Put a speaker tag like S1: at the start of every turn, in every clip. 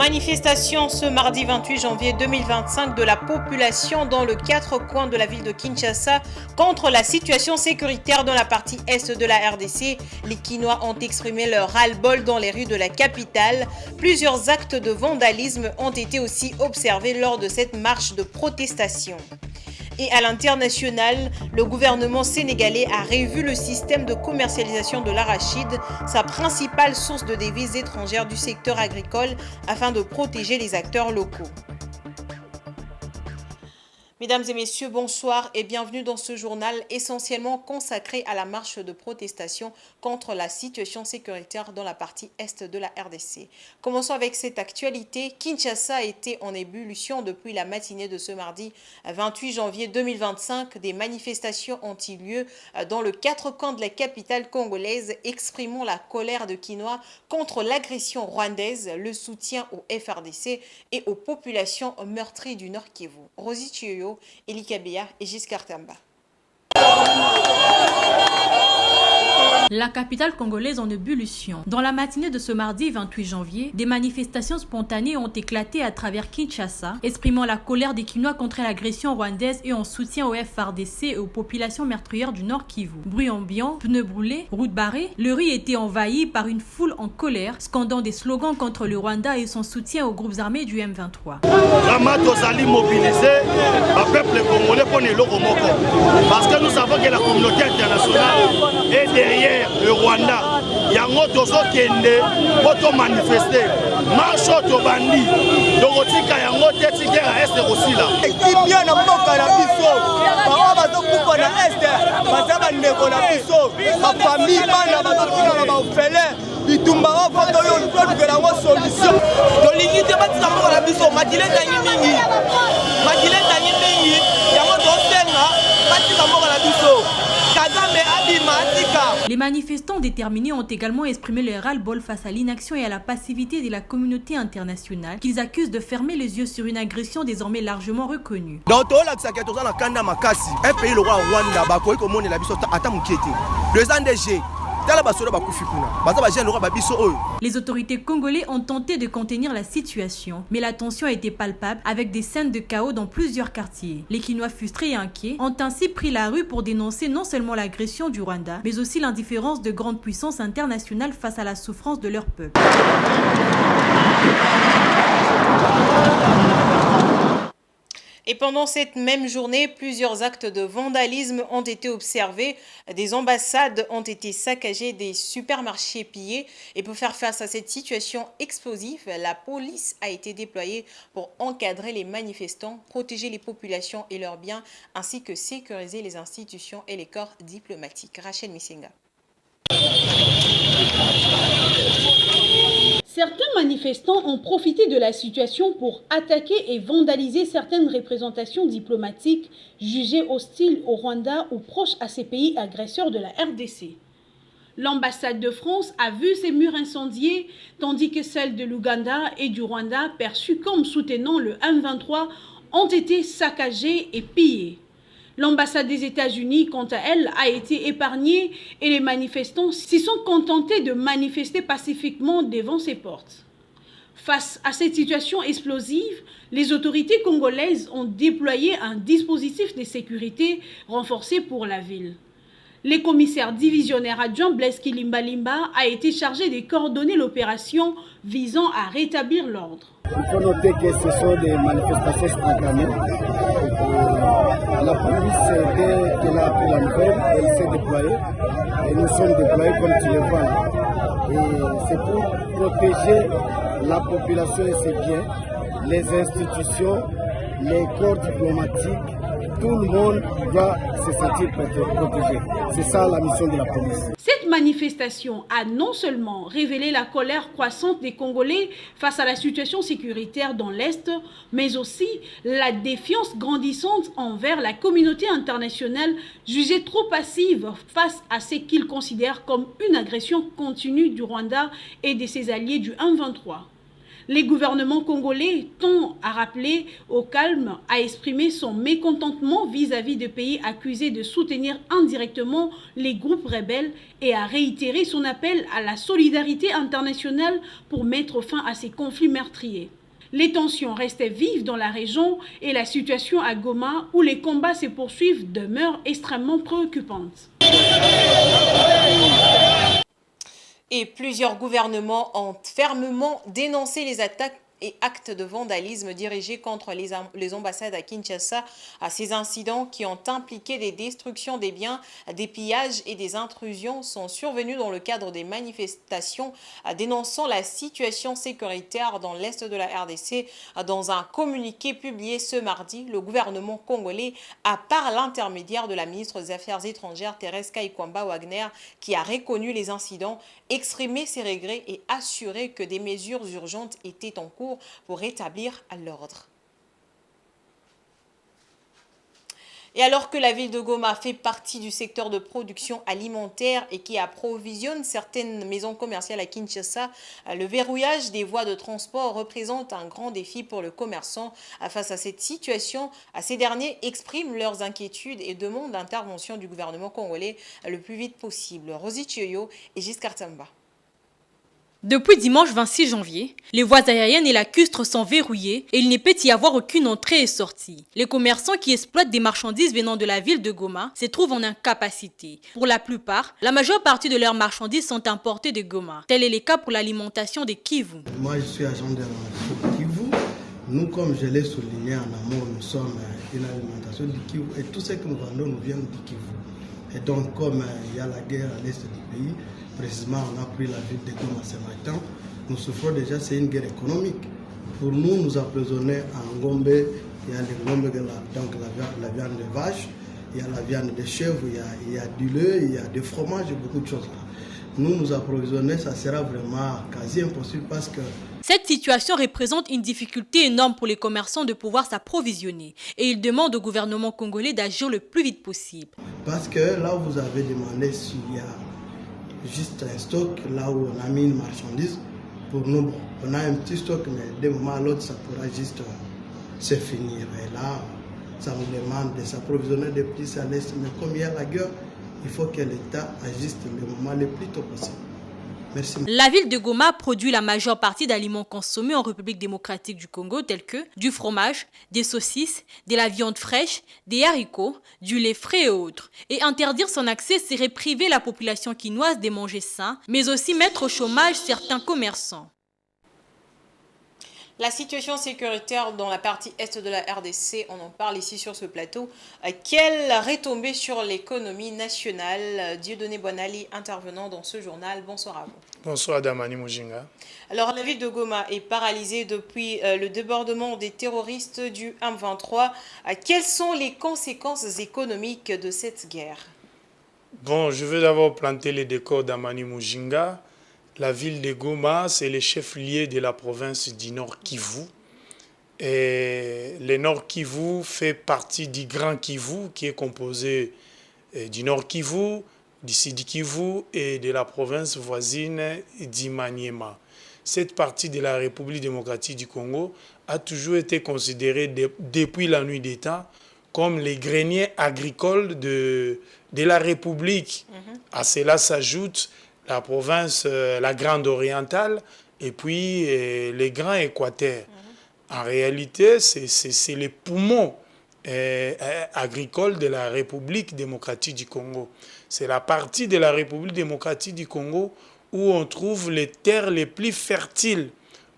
S1: Manifestation ce mardi 28 janvier 2025 de la population dans les 4 coins de la ville de Kinshasa contre la situation sécuritaire dans la partie est de la RDC. Les Kinois ont exprimé leur ras-le-bol dans les rues de la capitale. Plusieurs actes de vandalisme ont été aussi observés lors de cette marche de protestation. Et à l'international, le gouvernement sénégalais a revu le système de commercialisation de l'arachide, sa principale source de devises étrangères du secteur agricole, afin de protéger les acteurs locaux. Mesdames et messieurs, bonsoir et bienvenue dans ce journal essentiellement consacré à la marche de protestation contre la situation sécuritaire dans la partie est de la RDC. Commençons avec cette actualité. Kinshasa a été en ébullition depuis la matinée de ce mardi 28 janvier 2025. Des manifestations ont eu lieu dans les 4 coins de la capitale congolaise, exprimant la colère de Kinois contre l'agression rwandaise, le soutien au FRDC et aux populations meurtries du Nord Kivu. Rosie Chioyo, Eli Kabea et Giscard Tamba.
S2: La capitale congolaise en ébullition. Dans la matinée de ce mardi 28 janvier, des manifestations spontanées ont éclaté à travers Kinshasa, exprimant la colère des Kinois contre l'agression rwandaise et en soutien au FARDC et aux populations meurtrières du Nord Kivu. Bruit ambiant, pneus brûlés, routes barrées, le riz était envahi par une foule en colère, scandant des slogans contre le Rwanda et son soutien aux groupes armés du M23.
S3: Peuple congolais parce que nous savons que la communauté internationale est derrière le Rwanda. Il y a un autre qui est manifester. Marche au bandi. Donc, il y a un autre qui est à l'est aussi là. Et qui vient à Moka la biso. Par rapport à l'est, ma famille, bitumba foto yo ntoto ke la solution to l'unité batika moko la biso makile tangi mingi yango to senga batika moko la biso Kagame abima atika.
S2: Les manifestants déterminés ont également exprimé leur ras-le-bol face à l'inaction et à la passivité de la communauté internationale qu'ils accusent de fermer les yeux sur une agression désormais largement reconnue.
S4: Dans tout l'accès toza na kanda makasi un pays le roi Rwanda bakoyi komone la biso ata mukete 2 ans DG.
S2: Les autorités congolaises ont tenté de contenir la situation, mais la tension a été palpable avec des scènes de chaos dans plusieurs quartiers. Les Kinois frustrés et inquiets ont ainsi pris la rue pour dénoncer non seulement l'agression du Rwanda, mais aussi l'indifférence de grandes puissances internationales face à la souffrance de leur peuple.
S1: Et pendant cette même journée, plusieurs actes de vandalisme ont été observés. Des ambassades ont été saccagées, des supermarchés pillés. Et pour faire face à cette situation explosive, la police a été déployée pour encadrer les manifestants, protéger les populations et leurs biens, ainsi que sécuriser les institutions et les corps diplomatiques. Rachel Missenga.
S5: Certains manifestants ont profité de la situation pour attaquer et vandaliser certaines représentations diplomatiques jugées hostiles au Rwanda ou proches à ces pays agresseurs de la RDC. L'ambassade de France a vu ses murs incendiés, tandis que celles de l'Ouganda et du Rwanda, perçues comme soutenant le M23, ont été saccagées et pillées. L'ambassade des États-Unis, quant à elle, a été épargnée et les manifestants s'y sont contentés de manifester pacifiquement devant ses portes. Face à cette situation explosive, les autorités congolaises ont déployé un dispositif de sécurité renforcé pour la ville. Le commissaire divisionnaire adjoint Blaise Kilimbalimba a été chargé de coordonner l'opération visant à rétablir l'ordre.
S6: Il faut noter que ce sont des manifestations spontanées. La police, dès qu'elle a appris la nouvelle, elle s'est déployée. Et nous sommes déployés comme tu le vois là. Et c'est pour protéger la population et ses biens, les institutions, les corps diplomatiques. Tout le monde doit se sentir protégé. C'est ça la mission de la police.
S5: Cette manifestation a non seulement révélé la colère croissante des Congolais face à la situation sécuritaire dans l'Est, mais aussi la défiance grandissante envers la communauté internationale jugée trop passive face à ce qu'ils considèrent comme une agression continue du Rwanda et de ses alliés du M23. Les gouvernements congolais tend à rappeler au calme, à exprimer son mécontentement vis-à-vis de pays accusés de soutenir indirectement les groupes rebelles et à réitérer son appel à la solidarité internationale pour mettre fin à ces conflits meurtriers. Les tensions restaient vives dans la région et la situation à Goma, où les combats se poursuivent, demeure extrêmement préoccupante.
S1: Et plusieurs gouvernements ont fermement dénoncé les attaques et actes de vandalisme dirigés contre les ambassades à Kinshasa. À ces incidents qui ont impliqué des destructions des biens, des pillages et des intrusions sont survenus dans le cadre des manifestations dénonçant la situation sécuritaire dans l'est de la RDC. Dans un communiqué publié ce mardi, le gouvernement congolais a, par l'intermédiaire de la ministre des Affaires étrangères Thérèse Kaikwamba Wagner, qui a reconnu les incidents, exprimé ses regrets et assuré que des mesures urgentes étaient en cours pour rétablir l'ordre. Et alors que la ville de Goma fait partie du secteur de production alimentaire et qui approvisionne certaines maisons commerciales à Kinshasa, le verrouillage des voies de transport représente un grand défi pour le commerçant. Face à cette situation, ces derniers expriment leurs inquiétudes et demandent l'intervention du gouvernement congolais le plus vite possible. Rosie Thioyo et Giscard Tamba.
S2: Depuis dimanche 26 janvier, les voies aériennes et lacustres sont verrouillées et il ne peut y avoir aucune entrée et sortie. Les commerçants qui exploitent des marchandises venant de la ville de Goma se trouvent en incapacité. Pour la plupart, la majeure partie de leurs marchandises sont importées de Goma. Tel est le cas pour l'alimentation des Kivu.
S6: Moi, je suis agent de la Kivu. Nous, comme je l'ai souligné en amont, nous sommes une alimentation du Kivu et tout ce que nous vendons nous vient du Kivu. Et donc, comme il y a la guerre à l'est du pays, précisément, on a pris la ville de Goma ce matin. Nous souffrons déjà, c'est une guerre économique. Pour nous, nous apprisonner en Gombe, il y a les Gombe, donc la viande de vache, il y a la viande de chèvre, il y a du lait, il y a des fromages, beaucoup de choses là. Nous approvisionner, ça sera vraiment quasi impossible parce que...
S2: Cette situation représente une difficulté énorme pour les commerçants de pouvoir s'approvisionner et ils demandent au gouvernement congolais d'agir le plus vite possible.
S6: Parce que là, vous avez demandé s'il y a juste un stock, là où on a mis une marchandise. Pour nous, bon, on a un petit stock, mais d'un moment à l'autre, ça pourra juste se finir. Et là, ça nous demande de s'approvisionner de plus à l'est. Mais comme il y a la guerre, il faut que l'État agisse le moment le plus tôt possible. Merci.
S2: La ville de Goma produit la majeure partie d'aliments consommés en République démocratique du Congo, tels que du fromage, des saucisses, de la viande fraîche, des haricots, du lait frais et autres. Et interdire son accès serait priver la population quinoise de manger sain, mais aussi mettre au chômage certains commerçants.
S1: La situation sécuritaire dans la partie est de la RDC, on en parle ici sur ce plateau. Quelle retombée sur l'économie nationale? Dieudonné Bonali, intervenant dans ce journal. Bonsoir à vous.
S7: Bonsoir Damani Mujinga.
S1: Alors la ville de Goma est paralysée depuis le débordement des terroristes du M23. Quelles sont les conséquences économiques de cette guerre?
S7: Bon, je vais d'abord planter les décors d'Amani Mujinga. La ville de Goma, c'est le chef-lieu de la province du Nord Kivu. Et le Nord Kivu fait partie du Grand Kivu, qui est composé du Nord Kivu, du Sud Kivu et de la province voisine d'Imaniema. Cette partie de la République démocratique du Congo a toujours été considérée depuis la nuit des temps comme les greniers agricoles de la République. À cela s'ajoute la province, la Grande Orientale, et puis les Grands Équateurs. En réalité, c'est les poumons agricoles de la République démocratique du Congo. C'est la partie de la République démocratique du Congo où on trouve les terres les plus fertiles.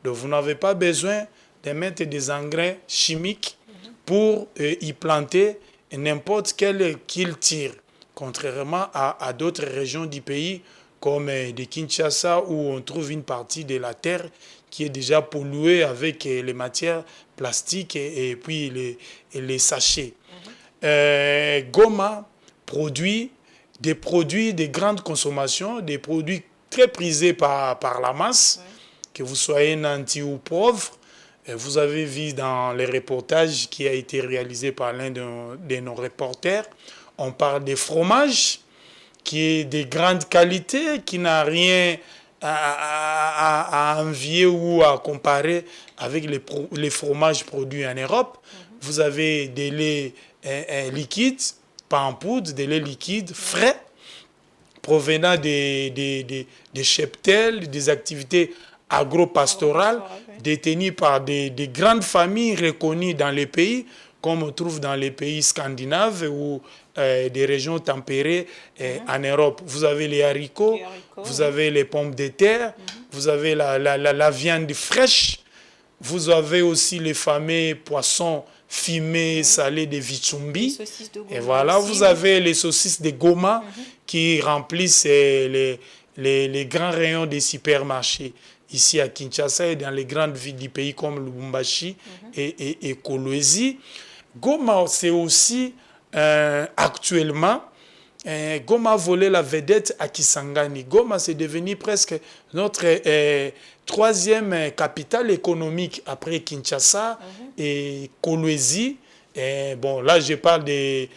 S7: Donc vous n'avez pas besoin de mettre des engrais chimiques pour y planter n'importe quel culture, contrairement à d'autres régions du pays, comme de Kinshasa, où on trouve une partie de la terre qui est déjà polluée avec les matières plastiques et puis les sachets. Goma produit des produits de grande consommation, des produits très prisés par la masse, que vous soyez nanti ou pauvre. Vous avez vu dans les reportages qui a été réalisé par l'un de nos reporters, on parle des fromages, qui est de grande qualité, qui n'a rien à envier ou à comparer avec les fromages produits en Europe. Vous avez des laits liquides, pas en poudre, des laits liquides frais, provenant des cheptels, des activités agro-pastorales, détenues par des grandes familles reconnues dans les pays, comme on trouve dans les pays scandinaves ou des régions tempérées en Europe. Vous avez les haricots, vous avez les pommes de terre, vous avez la viande fraîche, vous avez aussi les fameux poissons fumés, salés de Vichumbi. Et voilà, vous avez les saucisses de Goma qui remplissent les grands rayons des supermarchés ici à Kinshasa et dans les grandes villes du pays comme Lubumbashi et Kolwezi. Goma, c'est aussi actuellement, Goma a volé la vedette à Kisangani. Goma, c'est devenu presque notre troisième capitale économique après Kinshasa et Kolwezi. Bon, là, je parle des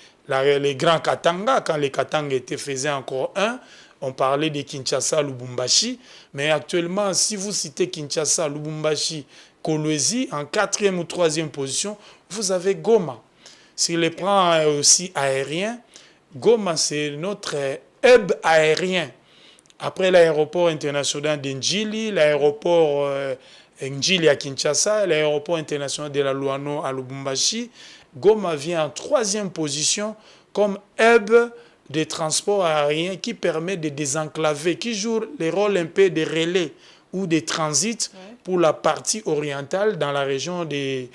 S7: grands Katanga, quand les Katanga faisaient encore un. On parlait de Kinshasa, Lubumbashi. Mais actuellement, si vous citez Kinshasa, Lubumbashi, Kolwezi, en 4e ou 3e position, vous avez Goma. Si les plans aussi aériens, Goma, c'est notre hub aérien. Après l'aéroport international d'Njili, l'aéroport Njili à Kinshasa, l'aéroport international de la Luano à Lubumbashi, Goma vient en 3e position comme hub de transport aérien qui permet de désenclaver, qui joue le rôle un peu de relais ou de transit pour la partie orientale dans la région des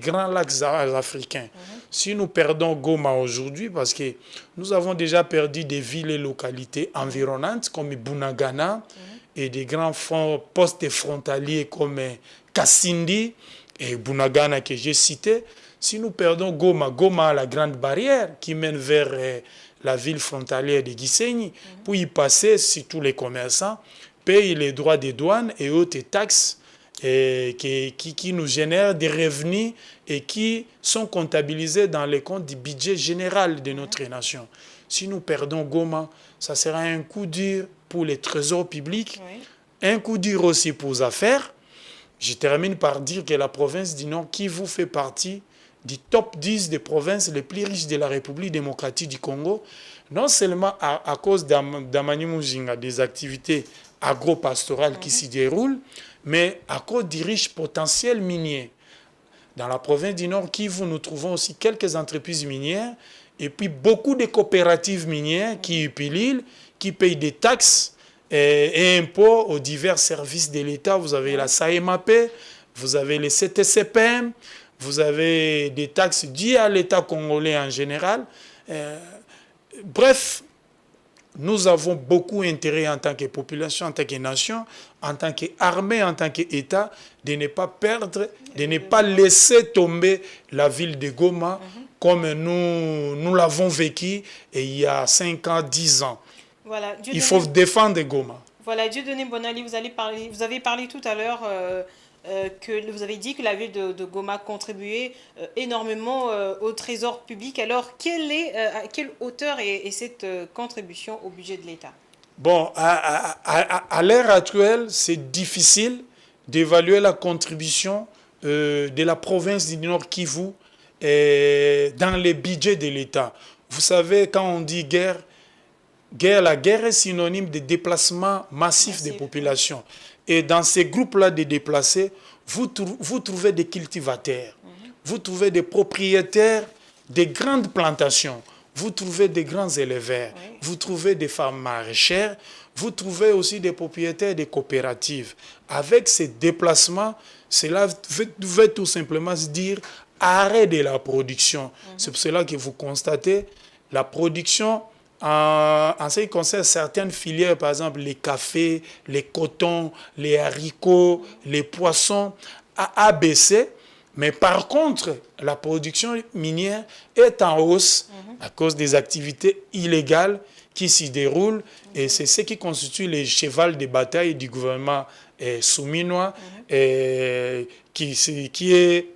S7: grands lacs africains. Si nous perdons Goma aujourd'hui, parce que nous avons déjà perdu des villes et localités environnantes comme Bunagana et des grands postes frontaliers comme Kassindi et Bunagana que j'ai cité, si nous perdons Goma, Goma a la grande barrière qui mène vers la ville frontalière de Gisenyi, pour y passer, si tous les commerçants payent les droits des douanes et autres taxes qui nous génèrent des revenus et qui sont comptabilisés dans les comptes du budget général de notre nation. Si nous perdons Goma, ça sera un coup dur pour les trésors publics, un coup dur aussi pour les affaires. Je termine par dire que la province du Nord Kivu fait partie du top 10 des provinces les plus riches de la République démocratique du Congo, non seulement à cause d'Amani Mujinga, des activités agro-pastorales qui s'y déroulent, mais à cause du riche potentiel minier. Dans la province du Nord Kivu, nous trouvons aussi quelques entreprises minières et puis beaucoup de coopératives minières qui pililent, qui payent des taxes et impôts aux divers services de l'État. Vous avez la SAEMAP, vous avez les CTCPM, vous avez des taxes dues à l'État congolais en général. Bref, nous avons beaucoup intérêt en tant que population, en tant que nation, en tant qu'armée, en tant qu'État, de ne pas perdre, de ne pas laisser tomber la ville de Goma comme nous l'avons vécu il y a 5 ans, 10 ans.
S1: Voilà,
S7: il faut défendre Goma.
S1: Voilà, Dieudonné Bonali, vous avez parlé tout à l'heure que vous avez dit que la ville de Goma contribuait énormément au trésor public. Alors, à quelle hauteur est cette contribution au budget de l'État?
S7: Bon, à l'ère actuelle, c'est difficile d'évaluer la contribution de la province du Nord Kivu dans les budgets de l'État. Vous savez, quand on dit guerre, la guerre est synonyme de déplacement massif des populations. Et dans ces groupes-là de déplacés, vous trouvez des cultivateurs, vous trouvez des propriétaires de grandes plantations, vous trouvez des grands éleveurs, vous trouvez des femmes maraîchères, vous trouvez aussi des propriétaires de coopératives. Avec ces déplacements, cela veut tout simplement se dire arrêt de la production. C'est pour cela que vous constatez la production en ce qui concerne certaines filières, par exemple les cafés, les cotons, les haricots, les poissons, a baissé. Mais par contre, la production minière est en hausse à cause des activités illégales qui s'y déroulent. Et c'est ce qui constitue le cheval de bataille du gouvernement souminois qui est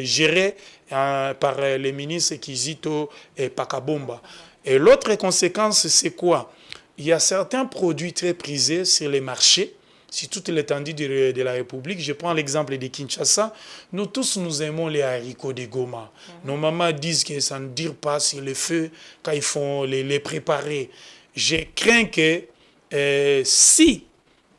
S7: géré par les ministres Kizito et Pakabomba. Et l'autre conséquence, c'est quoi? il y a certains produits très prisés sur les marchés, sur toute l'étendue de la République. Je prends l'exemple de Kinshasa. Nous tous, nous aimons les haricots de Goma. Nos mamans disent que ça ne dure pas sur le feu quand ils font les préparer. Je crains que si,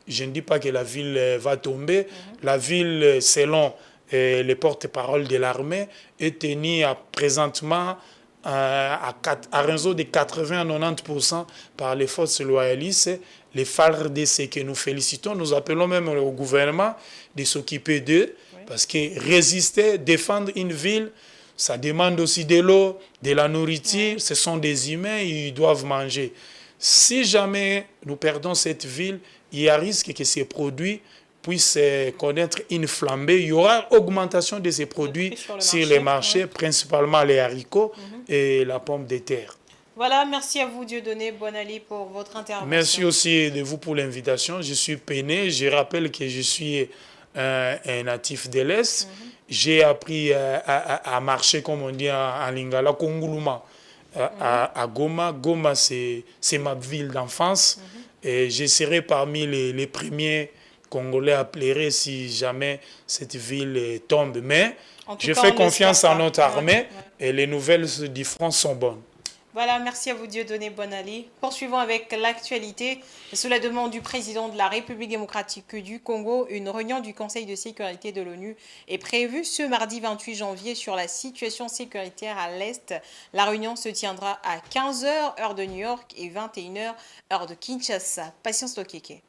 S7: je ne dis pas que la ville va tomber, la ville, selon les porte-parole de l'armée, est tenue présentement à raison de 80 à 90% par les forces loyalistes, les FARDC que nous félicitons. Nous appelons même au gouvernement de s'occuper d'eux, parce que résister, défendre une ville, ça demande aussi de l'eau, de la nourriture, ce sont des humains, ils doivent manger. Si jamais nous perdons cette ville, il y a risque que ces produits puissent connaître une flambée. Il y aura augmentation de ces produits sur les marchés, principalement les haricots et la pomme de terre.
S1: Voilà, merci à vous Dieudonné Bonali pour votre intervention.
S7: Merci aussi de vous pour l'invitation. Je suis peiné. Je rappelle que je suis un natif de l'Est. J'ai appris à marcher, comme on dit en lingala, Konguluma, à Goma. Goma, c'est ma ville d'enfance. Et je serai parmi les premiers Congolais à pleurer si jamais cette ville tombe. Mais je fais confiance à notre armée et les nouvelles du front sont bonnes.
S1: Voilà, merci à vous Dieudonné Bonali. Poursuivons avec l'actualité. Sous la demande du président de la République démocratique du Congo, une réunion du Conseil de sécurité de l'ONU est prévue ce mardi 28 janvier sur la situation sécuritaire à l'Est. La réunion se tiendra à 15h, heure de New York, et 21h, heure de Kinshasa. Patience Lokeke.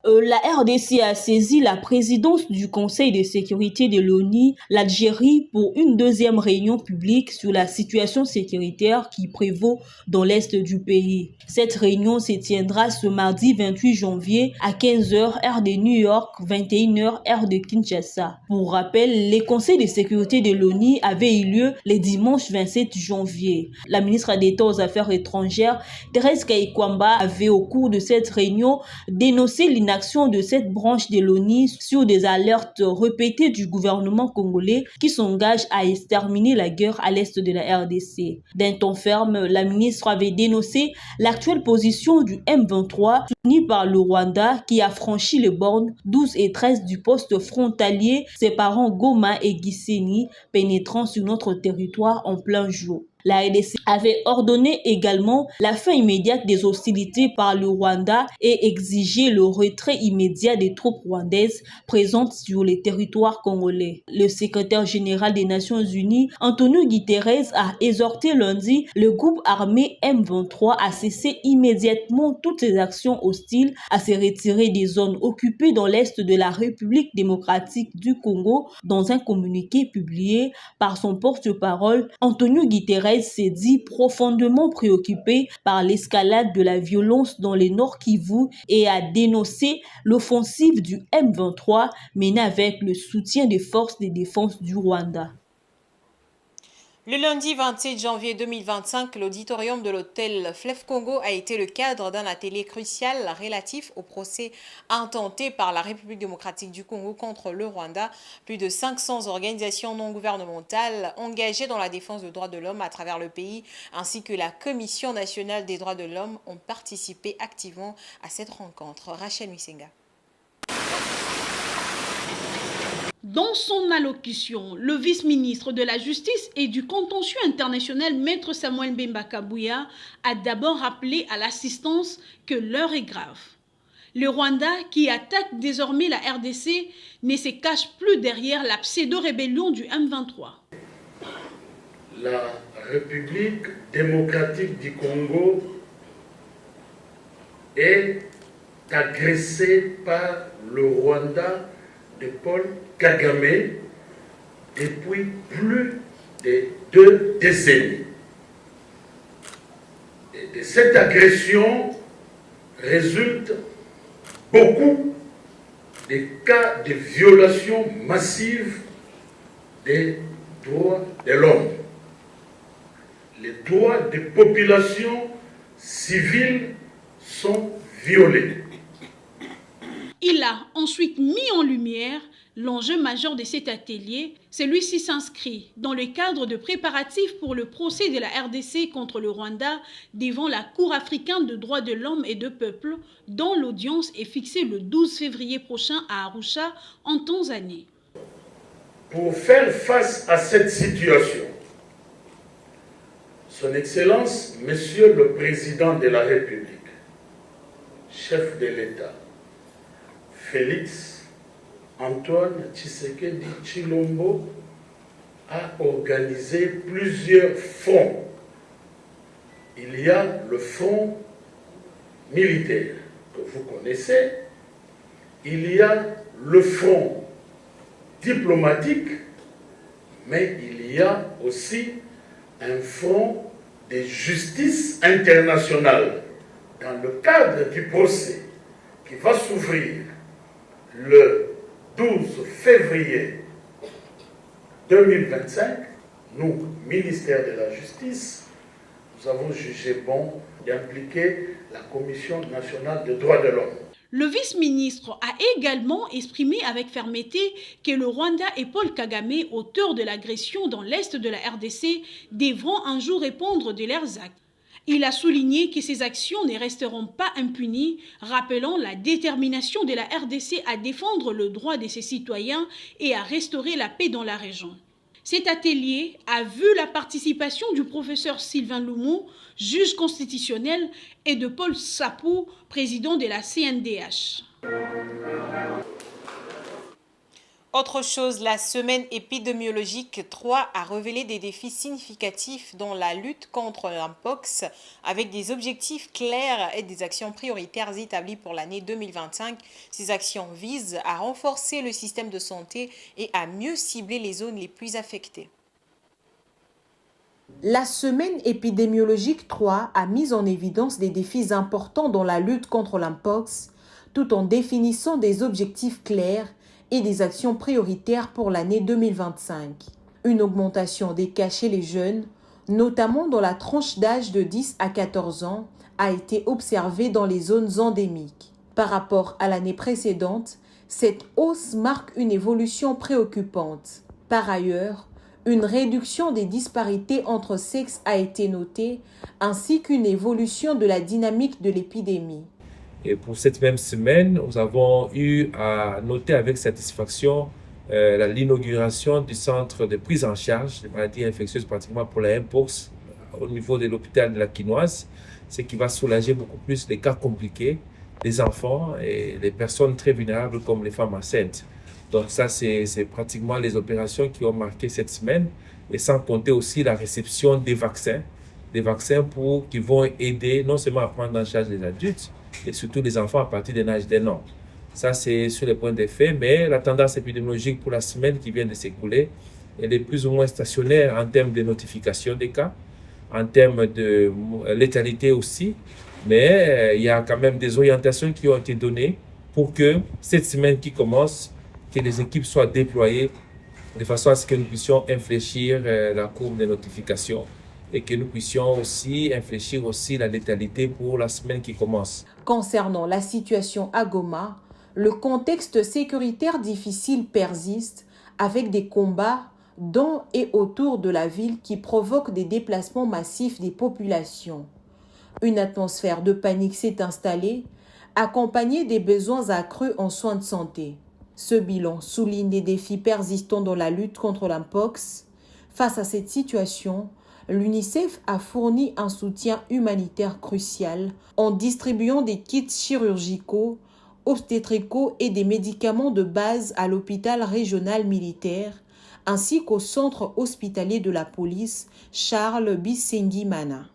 S8: La RDC a saisi la présidence du Conseil de sécurité de l'ONU, l'Algérie, pour une deuxième réunion publique sur la situation sécuritaire qui prévaut dans l'est du pays. Cette réunion se tiendra ce mardi 28 janvier à 15h, heure de New York, 21h, heure de Kinshasa. Pour rappel, les conseils de sécurité de l'ONU avaient eu lieu le dimanche 27 janvier. La ministre d'État aux Affaires étrangères, Thérèse Kayikwamba, avait au cours de cette réunion dénoncé l'inaction de cette branche de l'ONU sur des alertes répétées du gouvernement congolais qui s'engage à exterminer la guerre à l'est de la RDC. D'un ton ferme, la ministre avait dénoncé l'actuelle position du M23 soutenu par le Rwanda qui a franchi les bornes 12 et 13 du poste frontalier séparant Goma et Gisenyi, pénétrant sur notre territoire en plein jour. La RDC avait ordonné également la fin immédiate des hostilités par le Rwanda et exigé le retrait immédiat des troupes rwandaises présentes sur les territoires congolais. Le secrétaire général des Nations Unies, Antonio Guterres, a exhorté lundi le groupe armé M23 à cesser immédiatement toutes les actions hostiles, à se retirer des zones occupées dans l'est de la République démocratique du Congo. Dans un communiqué publié par son porte-parole, Antonio Guterres s'est dit profondément préoccupé par l'escalade de la violence dans le Nord Kivu et a dénoncé l'offensive du M23 menée avec le soutien des forces de défense du Rwanda.
S1: Le lundi 27 janvier 2025, l'auditorium de l'hôtel Fleuve Congo a été le cadre d'un atelier crucial relatif au procès intenté par la République démocratique du Congo contre le Rwanda. Plus de 500 organisations non gouvernementales engagées dans la défense des droits de l'homme à travers le pays, ainsi que la Commission nationale des droits de l'homme ont participé activement à cette rencontre. Rachel Misenga.
S5: Dans son allocution, le vice-ministre de la Justice et du Contentieux international, Maître Samuel Bemba Kabouya, a d'abord rappelé à l'assistance que l'heure est grave. Le Rwanda, qui attaque désormais la RDC, ne se cache plus derrière la pseudo-rébellion du M23.
S9: La République démocratique du Congo est agressée par le Rwanda de Paul Kagame depuis plus de 2 décennies. Et de cette agression résultent beaucoup de cas de violation massive des droits de l'homme. Les droits des populations civiles sont violés.
S5: Il a ensuite mis en lumière L'enjeu majeur de cet atelier, celui-ci s'inscrit dans le cadre de préparatifs pour le procès de la RDC contre le Rwanda devant la Cour africaine de droits de l'homme et de peuple, dont l'audience est fixée le 12 février prochain à Arusha, en Tanzanie.
S9: Pour faire face à cette situation, Son Excellence, Monsieur le Président de la République, chef de l'État, Félix Antoine Tshisekedi Tshilombo, a organisé plusieurs fronts. Il y a le front militaire que vous connaissez, il y a le front diplomatique, mais il y a aussi un front de justice internationale dans le cadre du procès qui va s'ouvrir le 12 février 2025. Nous, ministère de la Justice, nous avons jugé bon d'impliquer la Commission nationale des droits de l'homme.
S5: Le vice-ministre a également exprimé avec fermeté que le Rwanda et Paul Kagame, auteurs de l'agression dans l'est de la RDC, devront un jour répondre de leurs actes. Il a souligné que ces actions ne resteront pas impunies, rappelant la détermination de la RDC à défendre le droit de ses citoyens et à restaurer la paix dans la région. Cet atelier a vu la participation du professeur Sylvain Loumou, juge constitutionnel, et de Paul Sapou, président de la CNDH.
S1: Autre chose, la semaine épidémiologique 3 a révélé des défis significatifs dans la lutte contre l'Mpox, avec des objectifs clairs et des actions prioritaires établies pour l'année 2025. Ces actions visent à renforcer le système de santé et à mieux cibler les zones les plus affectées. La semaine épidémiologique 3 a mis en évidence des défis importants dans la lutte contre l'Mpox, tout en définissant des objectifs clairs et des actions prioritaires pour l'année 2025. Une augmentation des cas chez les jeunes, notamment dans la tranche d'âge de 10 à 14 ans, a été observée dans les zones endémiques. Par rapport à l'année précédente, cette hausse marque une évolution préoccupante. Par ailleurs, une réduction des disparités entre sexes a été notée, ainsi qu'une évolution de la dynamique de l'épidémie.
S10: Et pour cette même semaine, nous avons eu à noter avec satisfaction l'inauguration du centre de prise en charge des maladies infectieuses, pratiquement pour la Mpox, au niveau de l'hôpital de la Quinoise, ce qui va soulager beaucoup plus les cas compliqués des enfants et les personnes très vulnérables comme les femmes enceintes. Donc ça, c'est pratiquement les opérations qui ont marqué cette semaine, et sans compter aussi la réception des vaccins qui vont aider non seulement à prendre en charge les adultes, et surtout les enfants à partir d'un âge d'1 an. Ça, c'est sur les points d'effet, mais la tendance épidémiologique pour la semaine qui vient de s'écouler, elle est plus ou moins stationnaire en termes de notification des cas, en termes de létalité aussi, mais il y a quand même des orientations qui ont été données pour que cette semaine qui commence, que les équipes soient déployées de façon à ce que nous puissions infléchir la courbe des notifications et que nous puissions aussi infléchir aussi la létalité pour la semaine qui commence.
S1: Concernant la situation à Goma, le contexte sécuritaire difficile persiste avec des combats dans et autour de la ville qui provoquent des déplacements massifs des populations. Une atmosphère de panique s'est installée, accompagnée des besoins accrus en soins de santé. Ce bilan souligne des défis persistants dans la lutte contre l'Mpox. Face à cette situation, l'UNICEF a fourni un soutien humanitaire crucial en distribuant des kits chirurgicaux, obstétricaux et des médicaments de base à l'hôpital régional militaire ainsi qu'au centre hospitalier de la police Charles Bisengimana.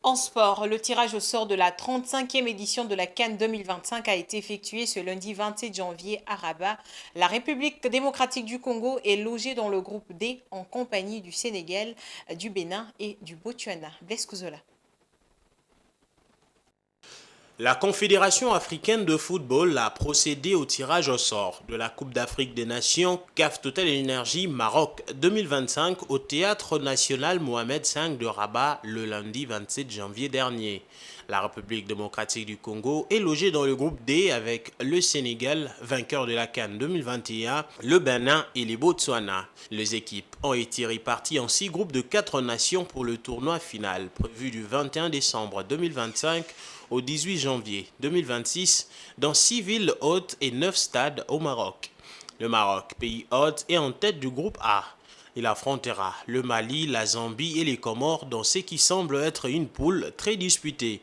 S1: En sport, le tirage au sort de la 35e édition de la CAN 2025 a été effectué ce lundi 27 janvier à Rabat. La République démocratique du Congo est logée dans le groupe D en compagnie du Sénégal, du Bénin et du Botswana. Blaise Kouzola.
S11: La Confédération africaine de football a procédé au tirage au sort de la Coupe d'Afrique des Nations CAF Total Energy Maroc 2025 au Théâtre National Mohamed V de Rabat le lundi 27 janvier dernier. La République démocratique du Congo est logée dans le groupe D avec le Sénégal, vainqueur de la CAN 2021, le Bénin et les Botswana. Les équipes ont été réparties en 6 groupes de 4 nations pour le tournoi final prévu du 21 décembre 2025 au 18 janvier 2026 dans 6 villes hôtes et 9 stades au Maroc. Le Maroc, pays hôte, est en tête du groupe A. Il affrontera le Mali, la Zambie et les Comores dans ce qui semble être une poule très disputée.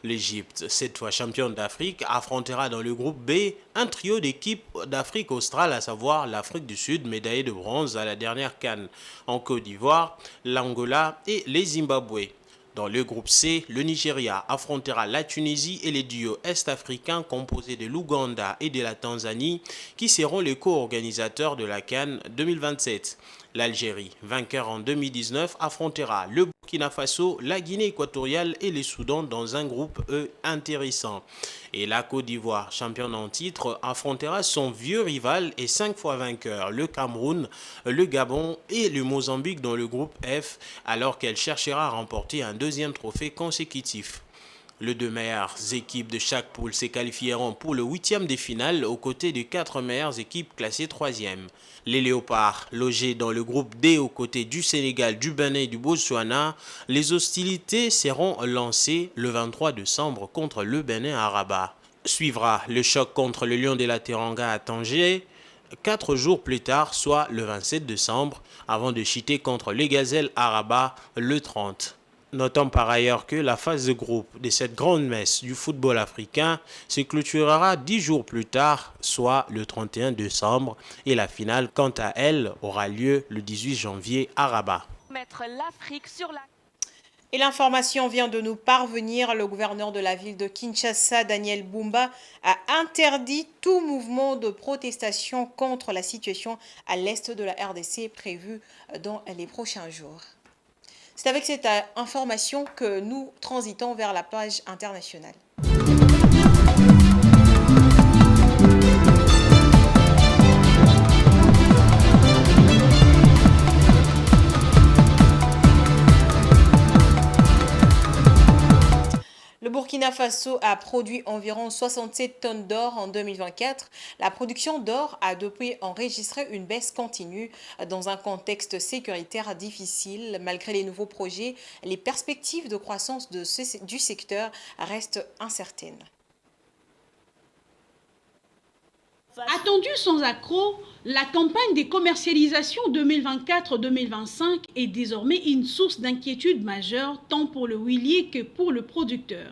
S11: L'Égypte, cette fois championne d'Afrique, affrontera dans le groupe B un trio d'équipes d'Afrique australe, à savoir l'Afrique du Sud, médaillée de bronze à la dernière CAN, en Côte d'Ivoire, l'Angola et les Zimbabwe. Dans le groupe C, le Nigeria affrontera la Tunisie et les duos est-africains composés de l'Ouganda et de la Tanzanie qui seront les co-organisateurs de la CAN 2027. L'Algérie, vainqueur en 2019, affrontera le Burkina Faso, la Guinée équatoriale et les Soudans dans un groupe E intéressant. Et la Côte d'Ivoire, championne en titre, affrontera son vieux rival et 5 fois vainqueur, le Cameroun, le Gabon et le Mozambique dans le groupe F, alors qu'elle cherchera à remporter un deuxième trophée consécutif. Les 2 meilleures équipes de chaque poule se qualifieront pour le 8e de finale aux côtés des 4 meilleures équipes classées 3e. Les Léopards, logés dans le groupe D aux côtés du Sénégal, du Bénin et du Botswana, les hostilités seront lancées le 23 décembre contre le Bénin à Rabat. Suivra le choc contre le Lion de la Teranga à Tanger, 4 jours plus tard, soit le 27 décembre, avant de chuter contre les Gazelles à Rabat le 30. Notons par ailleurs que la phase de groupe de cette grande messe du football africain se clôturera 10 jours plus tard, soit le 31 décembre, et la finale, quant à elle, aura lieu le 18 janvier à Rabat.
S1: Et l'information vient de nous parvenir. Le gouverneur de la ville de Kinshasa, Daniel Bumba, a interdit tout mouvement de protestation contre la situation à l'est de la RDC prévue dans les prochains jours. C'est avec cette information que nous transitons vers la page internationale. Le Burkina Faso a produit environ 67 tonnes d'or en 2024. La production d'or a depuis enregistré une baisse continue dans un contexte sécuritaire difficile. Malgré les nouveaux projets, les perspectives de croissance du secteur restent incertaines.
S5: Attendue sans accroc, la campagne de commercialisation 2024-2025 est désormais une source d'inquiétude majeure tant pour le huilier que pour le producteur.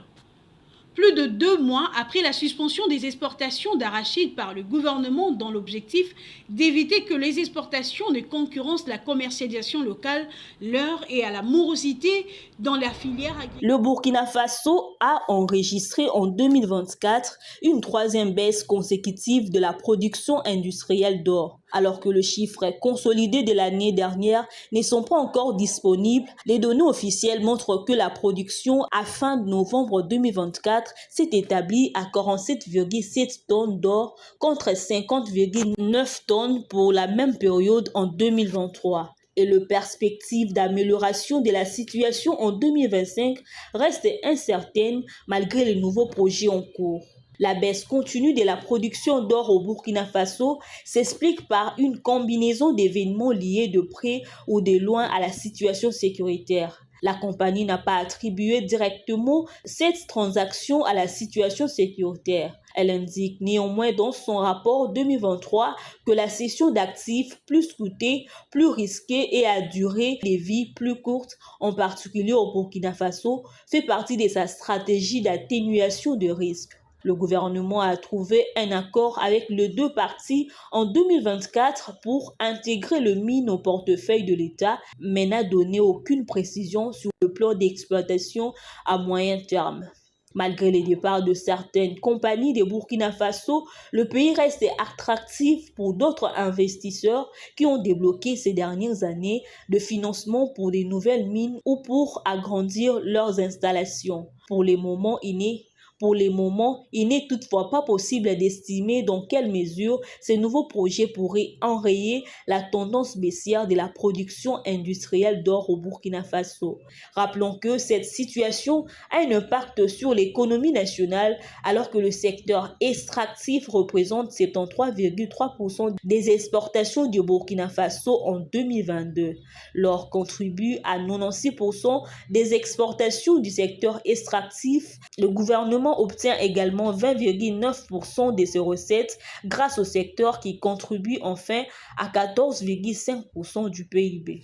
S5: Plus de 2 mois après la suspension des exportations d'arachide par le gouvernement dans l'objectif d'éviter que les exportations ne concurrencent la commercialisation locale, l'heure est à la morosité dans la filière agricole.
S8: Le Burkina Faso a enregistré en 2024 une 3e baisse consécutive de la production industrielle d'or. Alors que le chiffre consolidé de l'année dernière ne sont pas encore disponibles, les données officielles montrent que la production à fin de novembre 2024 s'est établie à 47,7 tonnes d'or contre 50,9 tonnes pour la même période en 2023. Et les perspectives d'amélioration de la situation en 2025 restent incertaines malgré les nouveaux projets en cours. La baisse continue de la production d'or au Burkina Faso s'explique par une combinaison d'événements liés de près ou de loin à la situation sécuritaire. La compagnie n'a pas attribué directement cette transaction à la situation sécuritaire. Elle indique néanmoins dans son rapport 2023 que la cession d'actifs plus coûtés, plus risqués et à durée de vie plus courte, en particulier au Burkina Faso, fait partie de sa stratégie d'atténuation de risques. Le gouvernement a trouvé un accord avec les 2 parties en 2024 pour intégrer le mine au portefeuille de l'État, mais n'a donné aucune précision sur le plan d'exploitation à moyen terme. Malgré les départs de certaines compagnies de Burkina Faso, le pays reste attractif pour d'autres investisseurs qui ont débloqué ces dernières années de financement pour des nouvelles mines ou pour agrandir leurs installations. Pour le moment, il n'est Pour le moment, il n'est toutefois pas possible d'estimer dans quelle mesure ces nouveaux projets pourraient enrayer la tendance baissière de la production industrielle d'or au Burkina Faso. Rappelons que cette situation a un impact sur l'économie nationale alors que le secteur extractif représente 73,3% des exportations du Burkina Faso en 2022. L'or contribue à 96% des exportations du secteur extractif. Le gouvernement obtient également 20,9% de ses recettes grâce au secteur qui contribue enfin à 14,5% du PIB.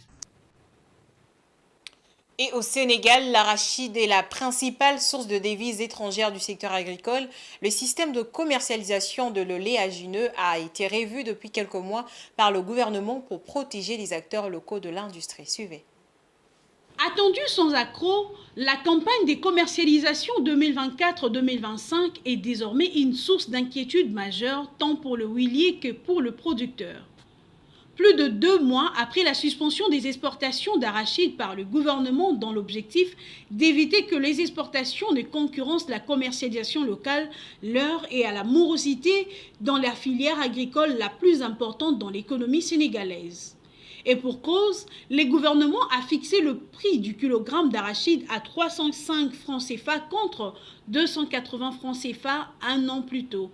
S1: Et au Sénégal, l'arachide est la principale source de devises étrangères du secteur agricole. Le système de commercialisation de l'oléagineux a été revu depuis quelques mois par le gouvernement pour protéger les acteurs locaux de l'industrie. Suivez.
S5: Attendue sans accroc, la campagne des commercialisations 2024-2025 est désormais une source d'inquiétude majeure tant pour le huilier que pour le producteur. Plus de 2 mois après la suspension des exportations d'arachide par le gouvernement dans l'objectif d'éviter que les exportations ne concurrencent la commercialisation locale, l'heure est à la morosité dans la filière agricole la plus importante dans l'économie sénégalaise. Et pour cause, le gouvernement a fixé le prix du kilogramme d'arachide à 305 francs CFA contre 280 francs CFA un an plus tôt.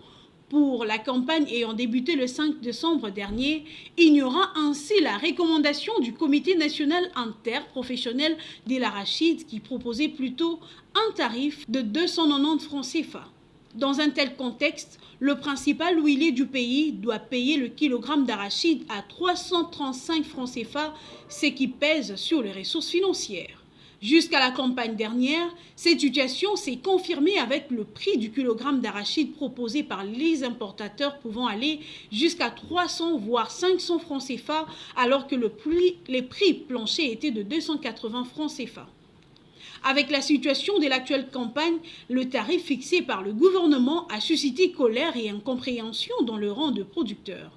S5: Pour la campagne ayant débuté le 5 décembre dernier, ignorant ainsi la recommandation du Comité national interprofessionnel de l'arachide qui proposait plutôt un tarif de 290 francs CFA. Dans un tel contexte, le principal huilier du pays doit payer le kilogramme d'arachide à 335 francs CFA, ce qui pèse sur les ressources financières. Jusqu'à la campagne dernière, cette situation s'est confirmée avec le prix du kilogramme d'arachide proposé par les importateurs pouvant aller jusqu'à 300 voire 500 francs CFA alors que les prix planchers étaient de 280 francs CFA. Avec la situation de l'actuelle campagne, le tarif fixé par le gouvernement a suscité colère et incompréhension dans le rang de producteurs.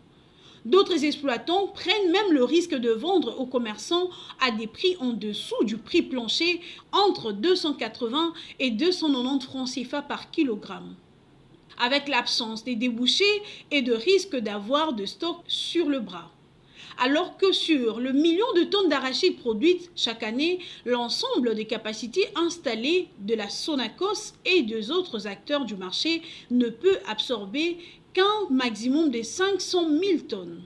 S5: D'autres exploitants prennent même le risque de vendre aux commerçants à des prix en dessous du prix plancher entre 280 et 290 francs CFA par kilogramme. Avec l'absence des débouchés et de risque d'avoir de stock sur le bras. Alors que sur le million de tonnes d'arachide produites chaque année, l'ensemble des capacités installées de la Sonacos et des autres acteurs du marché ne peut absorber qu'un maximum de 500 000 tonnes.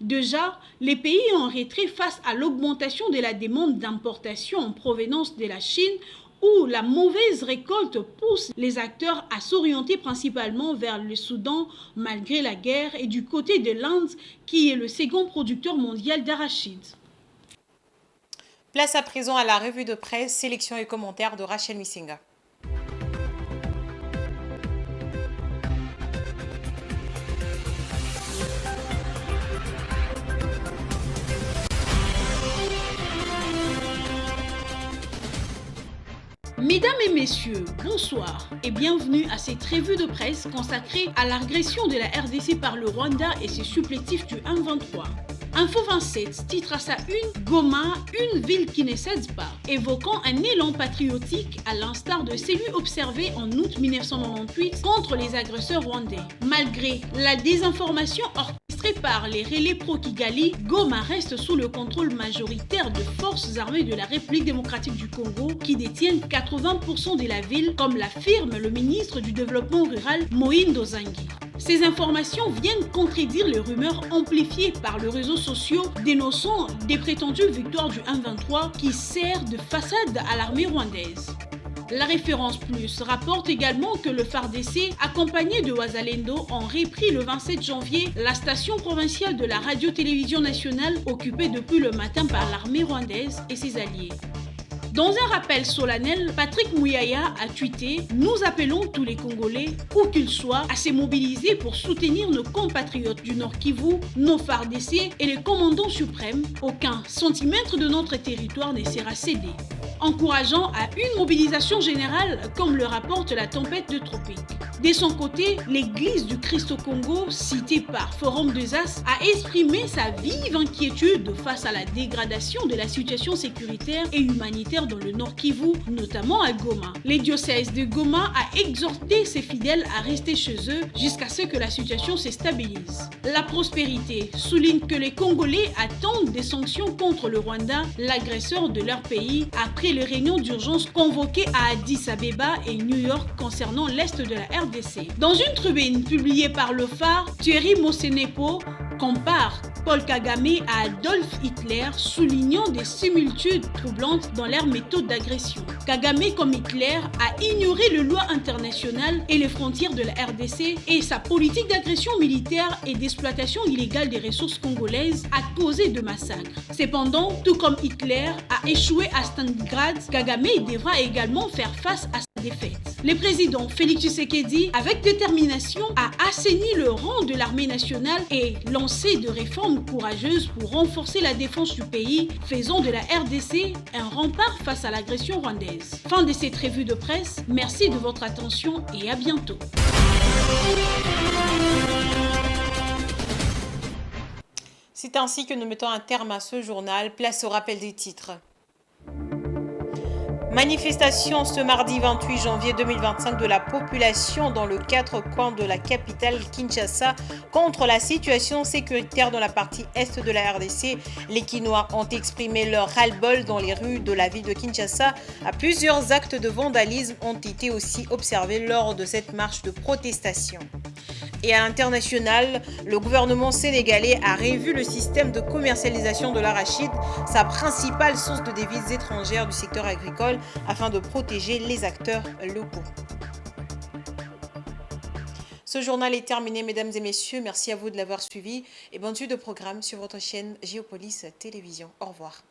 S5: Déjà, les pays en retrait face à l'augmentation de la demande d'importation en provenance de la Chine où la mauvaise récolte pousse les acteurs à s'orienter principalement vers le Soudan malgré la guerre et du côté de l'Inde qui est le second producteur mondial d'arachide.
S1: Place à présent à la revue de presse, sélection et commentaires de Rachel Misinga.
S5: Mesdames et messieurs, bonsoir et bienvenue à cette revue de presse consacrée à l'agression de la RDC par le Rwanda et ses supplétifs du M23. Info 27 titre à sa une « Goma, une ville qui ne cède pas », évoquant un élan patriotique à l'instar de celui observé en août 1998 contre les agresseurs rwandais. Malgré la désinformation orchestrée par les relais pro-Kigali, Goma reste sous le contrôle majoritaire de forces armées de la République démocratique du Congo qui détiennent 80% de la ville, comme l'affirme le ministre du Développement rural Moïse Dozangi. Ces informations viennent contredire les rumeurs amplifiées par les réseaux sociaux dénonçant des prétendues victoires du M23 qui sert de façade à l'armée rwandaise. La référence plus rapporte également que le FARDC, accompagné de Wazalendo, ont repris le 27 janvier la station provinciale de la radio-télévision nationale occupée depuis le matin par l'armée rwandaise et ses alliés. Dans un rappel solennel, Patrick Mouyaya a tweeté « Nous appelons tous les Congolais, où qu'ils soient, à se mobiliser pour soutenir nos compatriotes du Nord Kivu, nos FARDC et les commandants suprêmes. Aucun centimètre de notre territoire ne sera cédé. » encourageant à une mobilisation générale comme le rapporte la tempête de tropique. De son côté, l'église du Christ au Congo, citée par Forum des As, a exprimé sa vive inquiétude face à la dégradation de la situation sécuritaire et humanitaire dans le Nord Kivu, notamment à Goma. Le diocèse de Goma a exhorté ses fidèles à rester chez eux jusqu'à ce que la situation se stabilise. La prospérité souligne que les Congolais attendent des sanctions contre le Rwanda, l'agresseur de leur pays, après les réunions d'urgence convoquées à Addis Abeba et New York concernant l'Est de la RDC. Dans une tribune publiée par le Phare, Thierry Mosenepo compare Paul Kagame à Adolf Hitler, soulignant des similitudes troublantes dans leurs méthodes d'agression. Kagame, comme Hitler, a ignoré les lois internationales et les frontières de la RDC, et sa politique d'agression militaire et d'exploitation illégale des ressources congolaises a causé de massacres. Cependant, tout comme Hitler a échoué à Stalingrad, Kagame devra également faire face à sa défaite. Le président Félix Tshisekedi, avec détermination, a assaini le rang de l'armée nationale et lancé de réformes courageuses pour renforcer la défense du pays, faisant de la RDC un rempart face à l'agression rwandaise. Fin de cette revue de presse, merci de votre attention et à bientôt.
S1: C'est ainsi que nous mettons un terme à ce journal. Place au rappel des titres. Manifestation ce mardi 28 janvier 2025 de la population dans les 4 coins de la capitale Kinshasa contre la situation sécuritaire dans la partie est de la RDC. Les Kinois ont exprimé leur ras-le-bol dans les rues de la ville de Kinshasa. Plusieurs actes de vandalisme ont été aussi observés lors de cette marche de protestation. Et à l'international, le gouvernement sénégalais a revu le système de commercialisation de l'arachide, sa principale source de devises étrangères du secteur agricole, afin de protéger les acteurs locaux. Ce journal est terminé, mesdames et messieurs. Merci à vous de l'avoir suivi et bonne suite de programme sur votre chaîne Géopolis Télévision. Au revoir.